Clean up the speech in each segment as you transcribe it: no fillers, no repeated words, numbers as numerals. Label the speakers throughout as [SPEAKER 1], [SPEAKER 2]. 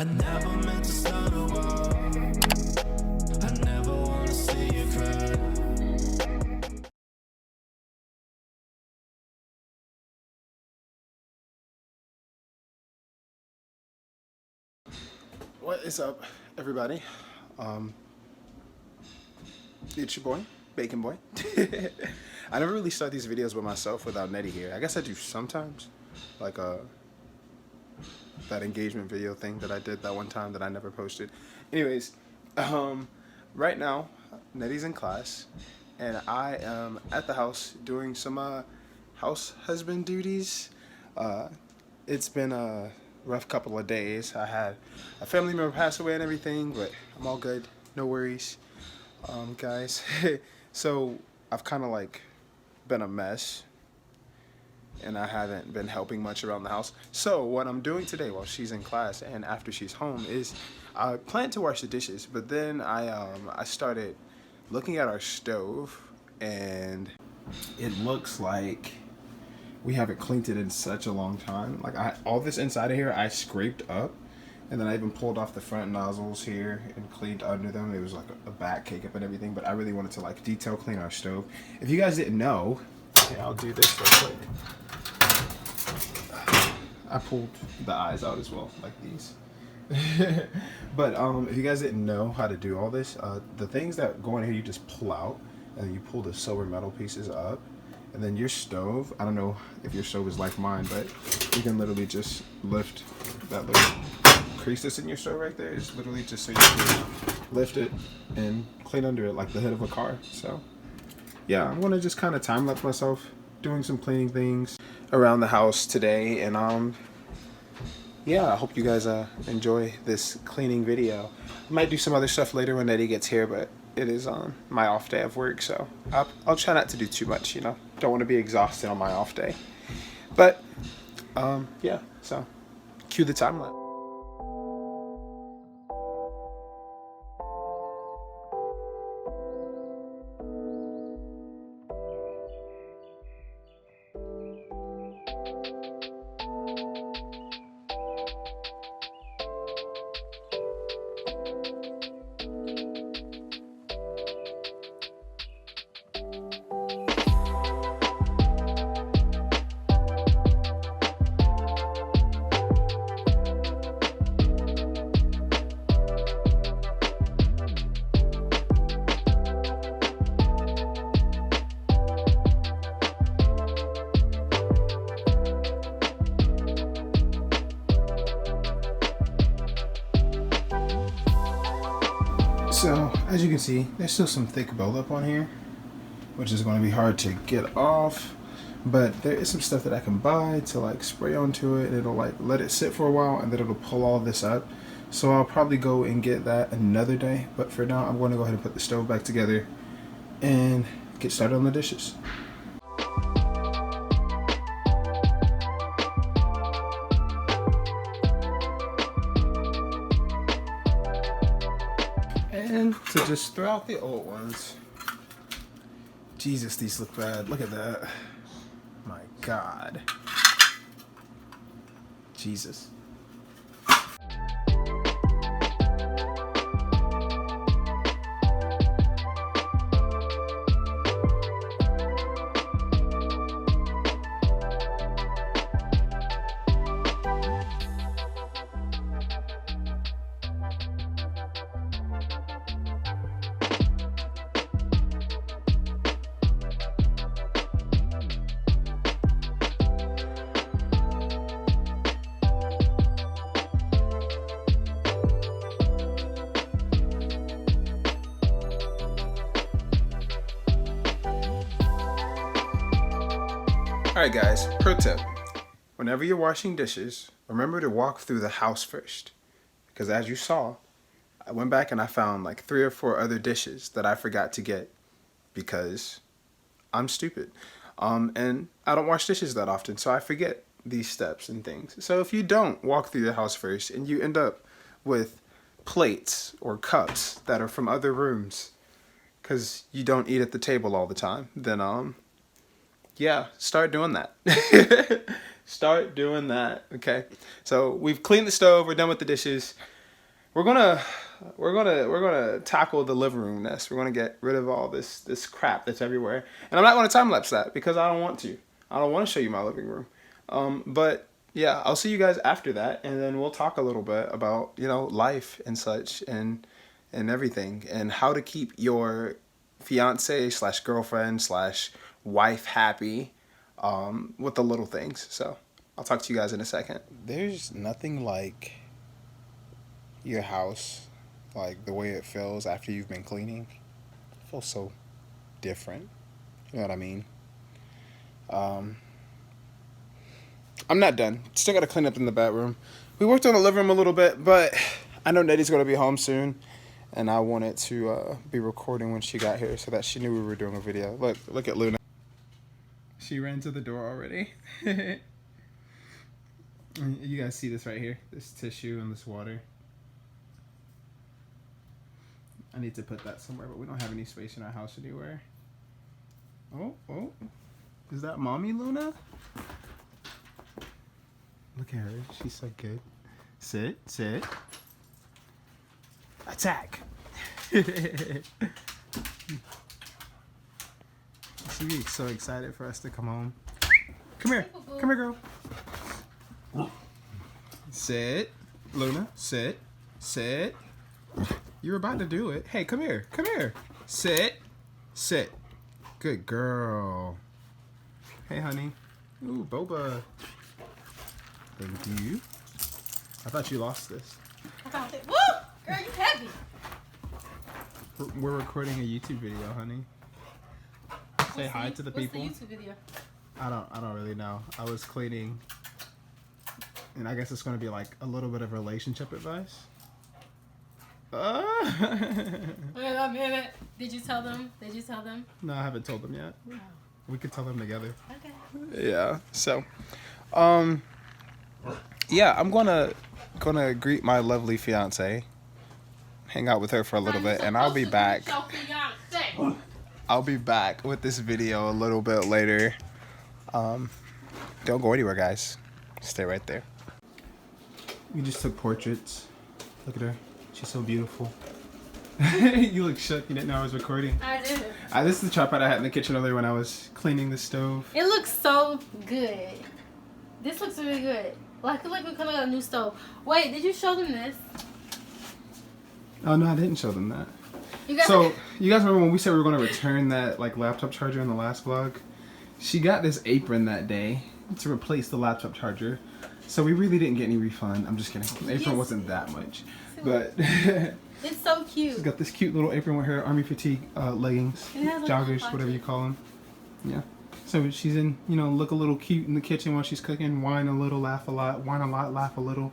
[SPEAKER 1] I never meant to start a war. I never wanna see you cry.
[SPEAKER 2] What is up, everybody? It's your boy, Bacon Boy. I never really start these videos by myself without Netty here. I guess I do sometimes, like that engagement video thing that I did that one time that I never posted. Anyways, right now, Netty's in class, and I am at the house doing some house husband duties. It's been a rough couple of days. I had a family member pass away and everything, but I'm all good. No worries, guys. So I've kind of like been a mess, and I haven't been helping much around the house. So what I'm doing today while she's in class and after she's home is I plan to wash the dishes, but then I started looking at our stove, and it looks like we haven't cleaned it in such a long time. Like all this inside of here I scraped up, and then I even pulled off the front nozzles here and cleaned under them. It was like a back cake up and everything, but I really wanted to like detail clean our stove. If you guys didn't know, okay, I'll do this real quick. I pulled the eyes out as well, like these. But if you guys didn't know how to do all this, the things that go in here you just pull out, and then you pull the silver metal pieces up. And then your stove, I don't know if your stove is like mine, but you can literally just lift that little crease that's in your stove right there. It's literally just so you can lift it and clean under it like the hood of a car. So yeah, I'm gonna just kind of time lapse myself doing some cleaning things around the house today. And yeah, I hope you guys enjoy this cleaning video. I might do some other stuff later when Netty gets here, but it is on my off day of work, so I'll try not to do too much, you know. Don't want to be exhausted on my off day. But yeah, so cue the time lapse. So, as you can see, there's still some thick buildup on here, which is going to be hard to get off, but there is some stuff that I can buy to like spray onto it. It'll like let it sit for a while, and then it'll pull all this up. So I'll probably go and get that another day, but for now I'm going to go ahead and put the stove back together and get started on the dishes. And to just throw out the old ones. Jesus, these look bad. Look at that. My God. Jesus. Alright guys, pro tip. Whenever you're washing dishes, remember to walk through the house first. Because as you saw, I went back and I found like 3 or 4 other dishes that I forgot to get because I'm stupid. And I don't wash dishes that often, so I forget these steps and things. So if you don't walk through the house first and you end up with plates or cups that are from other rooms because you don't eat at the table all the time, then yeah, start doing that. Start doing that. Okay. So we've cleaned the stove. We're done with the dishes. We're gonna tackle the living room mess. We're gonna get rid of all this crap that's everywhere. And I'm not gonna time lapse that because I don't want to. I don't want to show you my living room. But yeah, I'll see you guys after that, and then we'll talk a little bit about life and such and everything and how to keep your fiance/girlfriend/wife happy with the little things. So I'll talk to you guys in a second. There's nothing like your house, like the way it feels after you've been cleaning. It feels so different. You know what I mean? I'm not done. Still got to clean up in the bedroom. We worked on the living room a little bit, but I know Netty's going to be home soon, and I wanted to be recording when she got here so that she knew we were doing a video. Look at Luna. She ran to the door already. You guys see this right here? This tissue and this water. I need to put that somewhere, but we don't have any space in our house anywhere. Oh. Is that mommy Luna? Look at her. She's so good. Sit. Attack. She'd be so excited for us to come home. Come here, girl. Sit. Luna, sit. You're about to do it. Hey, come here. Sit. Good girl. Hey, honey. Ooh, boba. Thank you. I thought you lost this.
[SPEAKER 3] I found it. Woo! Girl, you heavy.
[SPEAKER 2] We're recording a YouTube video, honey. Say hi to the people.
[SPEAKER 3] What's the YouTube video?
[SPEAKER 2] I don't really know. I was cleaning, and I guess it's going to be like a little bit of relationship advice.
[SPEAKER 3] Wait a minute. Did you tell them?
[SPEAKER 2] No, I haven't told them yet.
[SPEAKER 3] No.
[SPEAKER 2] We could tell them together.
[SPEAKER 3] Okay.
[SPEAKER 2] Yeah. So, yeah, I'm gonna greet my lovely fiance, hang out with her for a little bit, and I'll be back. I'll be back with this video a little bit later. Don't go anywhere, guys. Stay right there. We just took portraits. Look at her. She's so beautiful. You look shook. You didn't know I was recording.
[SPEAKER 3] I did.
[SPEAKER 2] This is the tripod I had in the kitchen earlier when I was cleaning the stove.
[SPEAKER 3] It looks so good. This looks really good. Well, I feel like we could have got a new stove. Wait, did you show them this?
[SPEAKER 2] Oh no, I didn't show them that. You guys remember when we said we were going to return that laptop charger in the last vlog? She got this apron that day to replace the laptop charger. So we really didn't get any refund. I'm just kidding. The apron wasn't that much. But
[SPEAKER 3] it's so cute.
[SPEAKER 2] She's got this cute little apron with her army fatigue leggings, joggers, whatever you call them. Yeah. So she's in, look a little cute in the kitchen while she's cooking. Whine a little, laugh a lot. Whine a lot, laugh a little.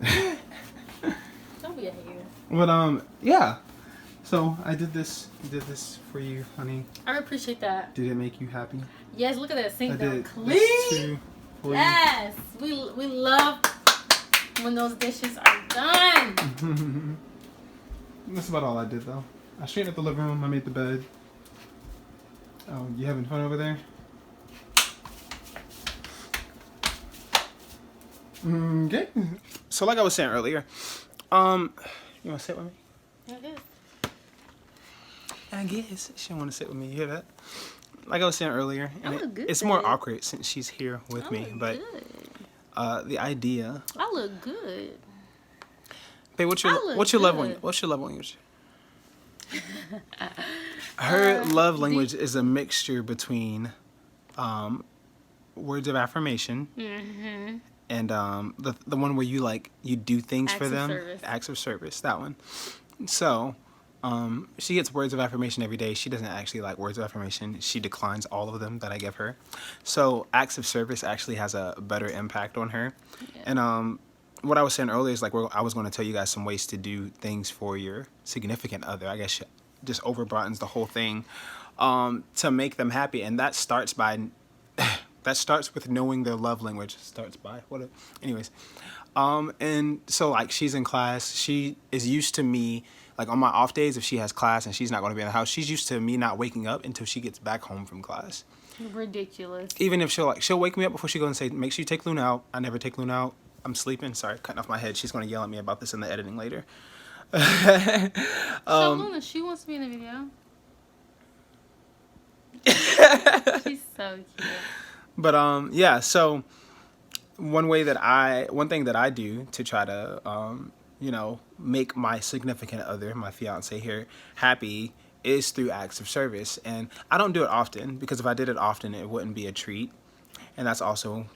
[SPEAKER 3] Don't be a hater.
[SPEAKER 2] But yeah. So I did this for you, honey.
[SPEAKER 3] I appreciate that.
[SPEAKER 2] Did it make you happy?
[SPEAKER 3] Yes, look at that sink though.
[SPEAKER 2] Clean.
[SPEAKER 3] Yes, we love when those dishes are done.
[SPEAKER 2] That's about all I did though. I straightened up the living room. I made the bed. Oh, you having fun over there? Okay. So like I was saying earlier, you want to sit with me? I guess she want to sit with me. You hear that? Like I was saying earlier, and it's more awkward since she's here with me. But the idea.
[SPEAKER 3] I look good.
[SPEAKER 2] Babe, what's your love language? Her love language is a mixture between words of affirmation and the one where you do things for them. Acts of service. That one. So. She gets words of affirmation every day. She doesn't actually like words of affirmation. She declines all of them that I give her. So acts of service actually has a better impact on her. Yeah. And what I was saying earlier is I was going to tell you guys some ways to do things for your significant other. I guess just overbroadens the whole thing to make them happy. And that starts with knowing their love language. Anyways. And so she's in class. She is used to me. On my off days, if she has class and she's not going to be in the house, she's used to me not waking up until she gets back home from class.
[SPEAKER 3] Ridiculous.
[SPEAKER 2] Even if she'll wake me up before she goes and say, make sure you take Luna out. I never take Luna out. I'm sleeping. Sorry, cutting off my head. She's going to yell at me about this in the editing later.
[SPEAKER 3] So Luna, she wants to be in the video. She's so cute.
[SPEAKER 2] But yeah, so one thing that I do to try to make my significant other, my fiance here, happy is through acts of service. And I don't do it often, because if I did it often, it wouldn't be a treat. And that's also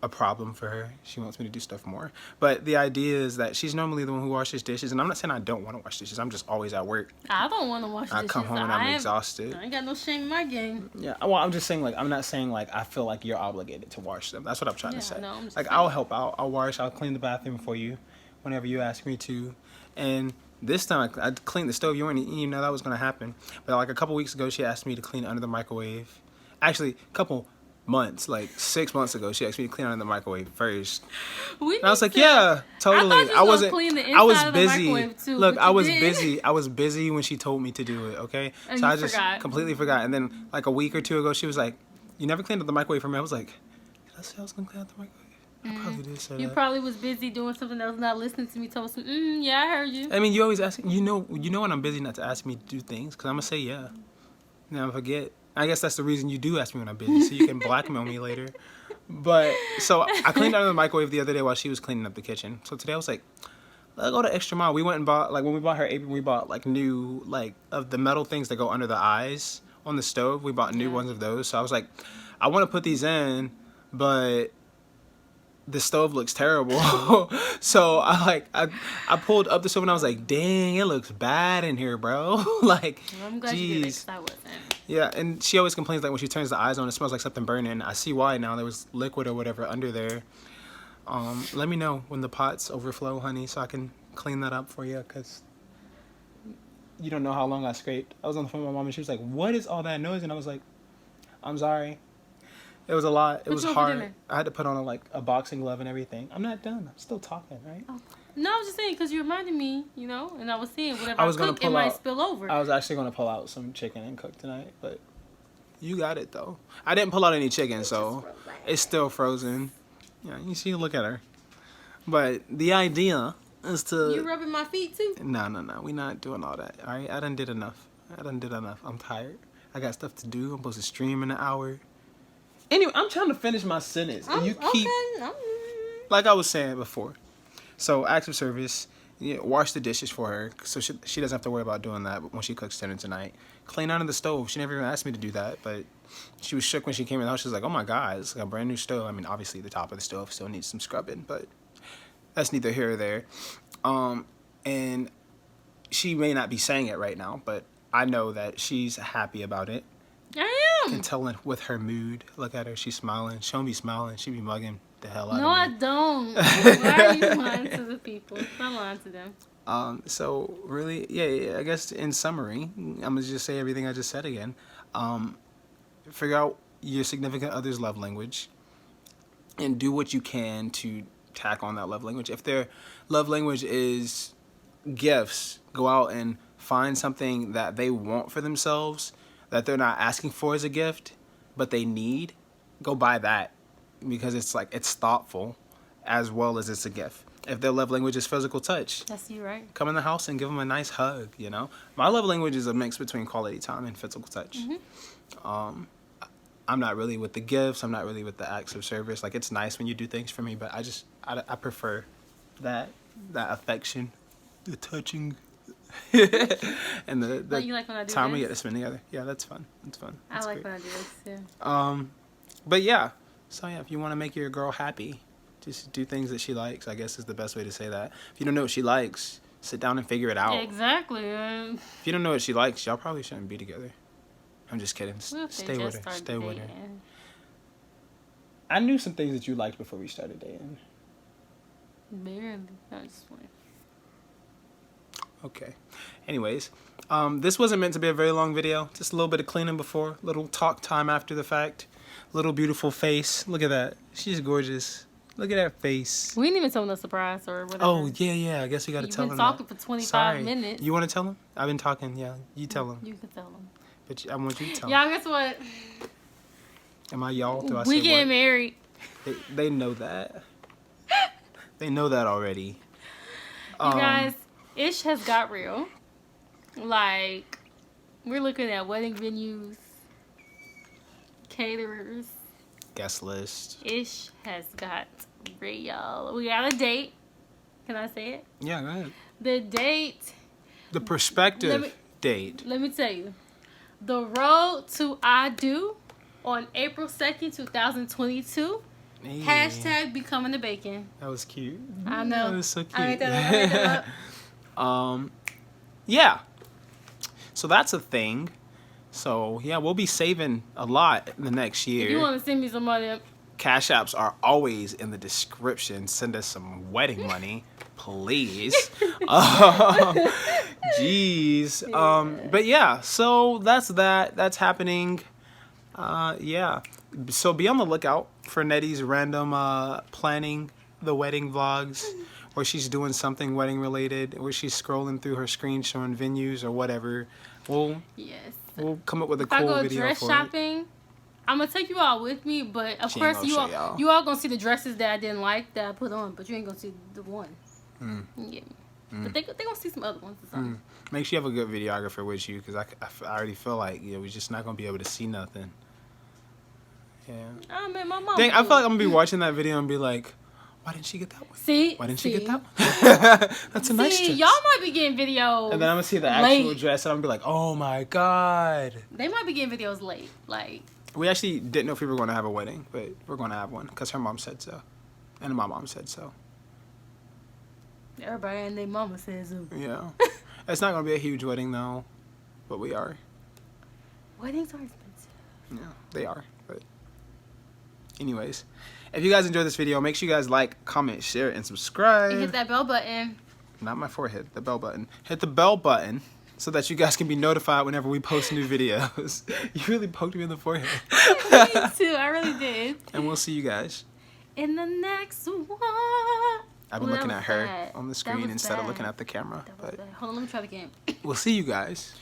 [SPEAKER 2] a problem for her. She wants me to do stuff more. But the idea is that she's normally the one who washes dishes. And I'm not saying I don't want to wash dishes. I'm just always at work.
[SPEAKER 3] I don't want to wash dishes.
[SPEAKER 2] I come home and I'm exhausted.
[SPEAKER 3] I ain't got no shame in my game.
[SPEAKER 2] Yeah, well, I'm just saying, like, I'm not saying, like, I feel like you're obligated to wash them. That's what I'm trying to say.
[SPEAKER 3] No, I'm just
[SPEAKER 2] like,
[SPEAKER 3] saying.
[SPEAKER 2] I'll help out. I'll wash. I'll clean the bathroom for you whenever you ask me to. And this time, I cleaned the stove. You weren't even know that was going to happen. But, like, a couple weeks ago, she asked me to clean under the microwave. Actually, a couple months, like 6 months ago, she asked me to clean under the microwave first. And I was like, yeah, totally. I was busy. Look, I was busy. I was busy when she told me to do it, okay?
[SPEAKER 3] And
[SPEAKER 2] so
[SPEAKER 3] you
[SPEAKER 2] I just completely forgot. And then like a week or two ago, she was like, you never cleaned up the microwave for me. I was like, did I say I was going to clean out the microwave? I probably did say that.
[SPEAKER 3] You probably was busy doing something else, not listening to me. Told me, yeah, I heard you.
[SPEAKER 2] I mean, you always ask, you know when I'm busy not to ask me to do things, because I'm going to say yeah. Now I forget. I guess that's the reason you do ask me when I'm busy, so you can blackmail me later. But, so I cleaned under the microwave the other day while she was cleaning up the kitchen. So today I was like, let's go the extra mile. We went and bought, like, when we bought her apron, we bought, like, new, like, of the metal things that go under the eyes on the stove. We bought new ones of those. So I was like, I want to put these in, but the stove looks terrible. So I pulled up the stove and I was like, dang, it looks bad in here, bro. Like,
[SPEAKER 3] I'm glad you did it, 'cause I wasn't.
[SPEAKER 2] Yeah, and she always complains that when she turns the eyes on, it smells like something burning. I see why now. There was liquid or whatever under there. Let me know when the pots overflow, honey, so I can clean that up for you, because you don't know how long I scraped. I was on the phone with my mom, and she was like, what is all that noise? And I was like, I'm sorry. It was a lot. It was hard. I had to put on a boxing glove and everything. I'm not done. I'm still talking, right?
[SPEAKER 3] Oh. No, I was just saying, because you reminded me, and I was saying whatever I cook, it might spill over.
[SPEAKER 2] I was actually going to pull out some chicken and cook tonight, but you got it, though. I didn't pull out any chicken, so it's still frozen. Yeah, you see, look at her. But the idea is to...
[SPEAKER 3] You rubbing my feet, too?
[SPEAKER 2] No. We're not doing all that, all right? I done did enough. I'm tired. I got stuff to do. I'm supposed to stream in an hour. Anyway, I'm trying to finish my sentence. And you keep... Like I was saying before. So, acts of service, wash the dishes for her so she doesn't have to worry about doing that when she cooks dinner tonight. Clean under the stove. She never even asked me to do that, but she was shook when she came in the house. She was like, oh my God, it's like a brand new stove. I mean, obviously the top of the stove still needs some scrubbing, but that's neither here or there. And she may not be saying it right now, but I know that she's happy about it.
[SPEAKER 3] I am.
[SPEAKER 2] I can tell it with her mood. Look at her. She's smiling. She don't be smiling. She be mugging the hell out of me.
[SPEAKER 3] No, I don't. Why are you lying to the people? Stop lying to them.
[SPEAKER 2] So really, yeah, I guess in summary, I'm gonna just say everything I just said again. Figure out your significant other's love language and do what you can to tack on that love language. If their love language is gifts, go out and find something that they want for themselves that they're not asking for as a gift, but they need. Go buy that, because it's thoughtful as well as it's a gift. If their love language is physical touch,
[SPEAKER 3] that's you, right?
[SPEAKER 2] Come in the house and give them a nice hug, My love language is a mix between quality time and physical touch. Mm-hmm. I'm not really with the gifts. I'm not really with the acts of service. Like, it's nice when you do things for me, but I prefer that affection, the touching, and the
[SPEAKER 3] you like when I do
[SPEAKER 2] time
[SPEAKER 3] this?
[SPEAKER 2] we get to spend together. Yeah, that's fun. That's fun. That's
[SPEAKER 3] I like
[SPEAKER 2] great.
[SPEAKER 3] when I do this, yeah.
[SPEAKER 2] But yeah, so yeah, if you want to make your girl happy, just do things that she likes, I guess is the best way to say that. If you don't know what she likes, sit down and figure it out.
[SPEAKER 3] Yeah, exactly.
[SPEAKER 2] If you don't know what she likes, y'all probably shouldn't be together. I'm just kidding. Stay with her. Stay with her. I knew some things that you liked before we started dating.
[SPEAKER 3] Barely. I just went.
[SPEAKER 2] Okay. Anyways, this wasn't meant to be a very long video. Just a little bit of cleaning before, little talk time after the fact. Little beautiful face. Look at that. She's gorgeous. Look at that face.
[SPEAKER 3] We didn't even tell them the surprise or whatever.
[SPEAKER 2] Oh, yeah. I guess we got to tell them.
[SPEAKER 3] You've been talking for 25 minutes.
[SPEAKER 2] You want to tell them? I've been talking. Yeah, you tell them.
[SPEAKER 3] You can tell them.
[SPEAKER 2] But I want you to tell them.
[SPEAKER 3] Y'all, guess what?
[SPEAKER 2] Am I y'all? Do I
[SPEAKER 3] We
[SPEAKER 2] say
[SPEAKER 3] getting
[SPEAKER 2] what?
[SPEAKER 3] married.
[SPEAKER 2] They know that. They know that already.
[SPEAKER 3] You guys, Ish has got real. Like, we're looking at wedding venues, caterers.
[SPEAKER 2] Guest list.
[SPEAKER 3] Ish has got real. We got a date. Can I say it?
[SPEAKER 2] Yeah, go ahead.
[SPEAKER 3] The date.
[SPEAKER 2] The prospective date.
[SPEAKER 3] Let me tell you. The road to I Do on April 2nd, 2022.
[SPEAKER 2] Hey.
[SPEAKER 3] Hashtag becoming the bacon.
[SPEAKER 2] That was cute.
[SPEAKER 3] I know.
[SPEAKER 2] That was so cute.
[SPEAKER 3] I made that up.
[SPEAKER 2] Yeah. So that's a thing. So yeah, we'll be saving a lot in the next year.
[SPEAKER 3] If you want to send me some money,
[SPEAKER 2] Cash apps are always in the description. Send us some wedding money, please. Jeez. But yeah, so that's that. That's happening. Yeah. So be on the lookout for Netty's random planning the wedding vlogs, where she's doing something wedding related, where she's scrolling through her screen showing venues or whatever. We'll come up with a
[SPEAKER 3] if
[SPEAKER 2] cool
[SPEAKER 3] I go
[SPEAKER 2] video
[SPEAKER 3] dress
[SPEAKER 2] for
[SPEAKER 3] shopping, I'm gonna take you all with me, but of
[SPEAKER 2] She ain't
[SPEAKER 3] course
[SPEAKER 2] gonna show y'all.
[SPEAKER 3] you all gonna see the dresses that I didn't like that I put on, but you ain't gonna see the one. Yeah. But they gonna see some other ones or something.
[SPEAKER 2] Make sure you have a good videographer with you, because I already feel like we're just not gonna be able to see nothing. Yeah.
[SPEAKER 3] Oh man, my mom.
[SPEAKER 2] Dang, I feel like I'm gonna be watching that video and be like, why didn't she get that one?
[SPEAKER 3] See,
[SPEAKER 2] Why didn't she get that one? That's a
[SPEAKER 3] See,
[SPEAKER 2] nice dress.
[SPEAKER 3] y'all might be getting videos.
[SPEAKER 2] And then I'm gonna see the actual
[SPEAKER 3] late.
[SPEAKER 2] dress and I'm gonna be like, oh my god.
[SPEAKER 3] They might be getting videos late. Like,
[SPEAKER 2] We actually didn't know if we were gonna have a wedding, but we're gonna have one because her mom said so, and my mom said so.
[SPEAKER 3] everybody and their mama says so.
[SPEAKER 2] Yeah. It's not gonna be a huge wedding though, but we are.
[SPEAKER 3] Weddings are expensive.
[SPEAKER 2] Yeah, they are. But anyways, if you guys enjoyed this video, make sure you guys like, comment, share, and subscribe.
[SPEAKER 3] And hit that bell button.
[SPEAKER 2] Not my forehead, the bell button. Hit the bell button so that you guys can be notified whenever we post new videos. You really poked me in the forehead.
[SPEAKER 3] Me too. I really did.
[SPEAKER 2] And we'll see you guys.
[SPEAKER 3] In the next one.
[SPEAKER 2] I've been
[SPEAKER 3] Ooh, that
[SPEAKER 2] looking
[SPEAKER 3] was
[SPEAKER 2] at her
[SPEAKER 3] bad.
[SPEAKER 2] on the
[SPEAKER 3] That
[SPEAKER 2] screen
[SPEAKER 3] was
[SPEAKER 2] instead of
[SPEAKER 3] bad.
[SPEAKER 2] looking at the camera.
[SPEAKER 3] That was
[SPEAKER 2] But
[SPEAKER 3] bad. Hold on, let me try it again.
[SPEAKER 2] we'll see you guys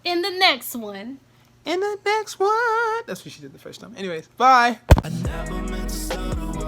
[SPEAKER 3] In the next one.
[SPEAKER 2] in the next one. That's what she did the first time. Anyways, bye.
[SPEAKER 1] I never meant to start a